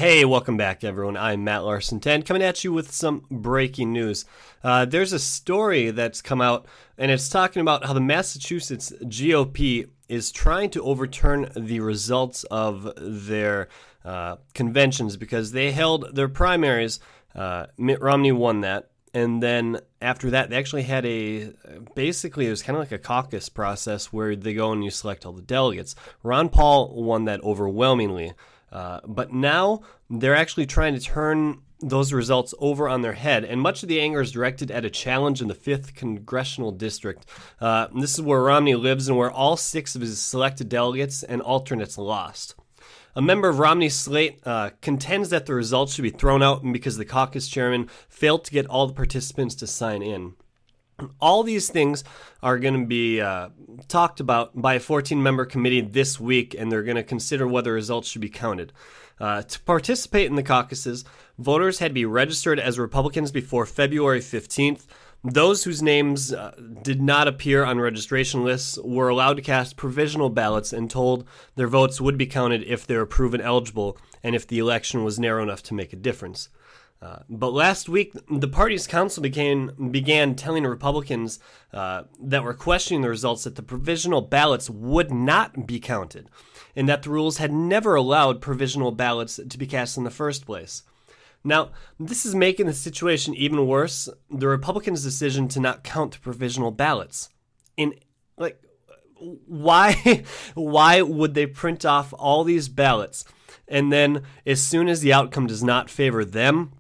Hey, welcome back, everyone. I'm Matt Larson 10, coming at you with some breaking news. There's a story that's come out, and it's talking about how the Massachusetts GOP is trying to overturn the results of their conventions because they held their primaries. Mitt Romney won that, and then after that, they actually had basically, it was kind of like a caucus process where they go and you select all the delegates. Ron Paul won that overwhelmingly. But now they're actually trying to turn those results over on their head, and much of the anger is directed at a challenge in the 5th Congressional District. This is where Romney lives and where all 6 of his selected delegates and alternates lost. A member of Romney's slate contends that the results should be thrown out because the caucus chairman failed to get all the participants to sign in. All these things are going to be talked about by a 14-member committee this week, and they're going to consider whether results should be counted. To participate in the caucuses, voters had to be registered as Republicans before February 15th. Those whose names did not appear on registration lists were allowed to cast provisional ballots and told their votes would be counted if they were proven eligible and if the election was narrow enough to make a difference. But last week, the party's council began telling Republicans that were questioning the results that the provisional ballots would not be counted, and that the rules had never allowed provisional ballots to be cast in the first place. Now, this is making the situation even worse, the Republicans' decision to not count the provisional ballots. Why would they print off all these ballots, and then as soon as the outcome does not favor them,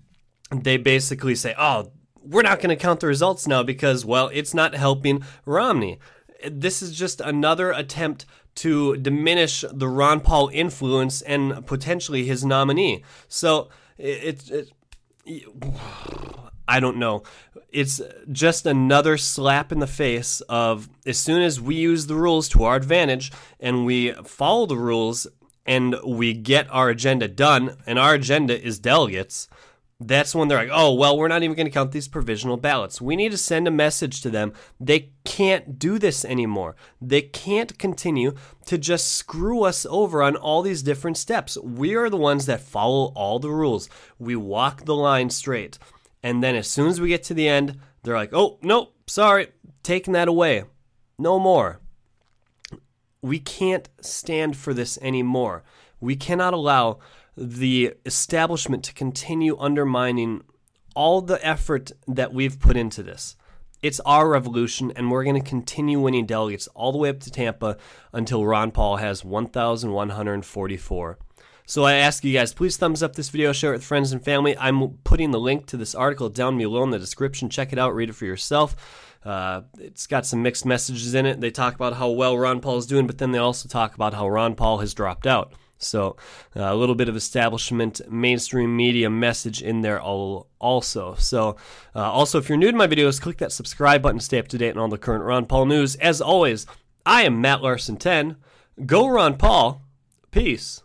they basically say, oh, we're not going to count the results now because, well, it's not helping Romney. This is just another attempt to diminish the Ron Paul influence and potentially his nominee. So I don't know. It's just another slap in the face of, as soon as we use the rules to our advantage and we follow the rules and we get our agenda done, and our agenda is delegates, that's when they're like, oh, well, we're not even going to count these provisional ballots. We need to send a message to them. They can't do this anymore. They can't continue to just screw us over on all these different steps. We are the ones that follow all the rules. We walk the line straight. And then as soon as we get to the end, they're like, oh, nope, sorry, taking that away. No more. We can't stand for this anymore. We cannot allow the establishment to continue undermining all the effort that we've put into this. It's our revolution, and we're going to continue winning delegates all the way up to Tampa until Ron Paul has 1,144. So I ask you guys, please thumbs up this video, share it with friends and family. I'm putting the link to this article down below in the description. Check it out, read it for yourself. It's got some mixed messages in it. They talk about how well Ron Paul is doing, but then they also talk about how Ron Paul has dropped out. So a little bit of establishment, mainstream media message in there also. So also, if you're new to my videos, click that subscribe button to stay up to date on all the current Ron Paul news. As always, I am Matt Larson 10. Go Ron Paul. Peace.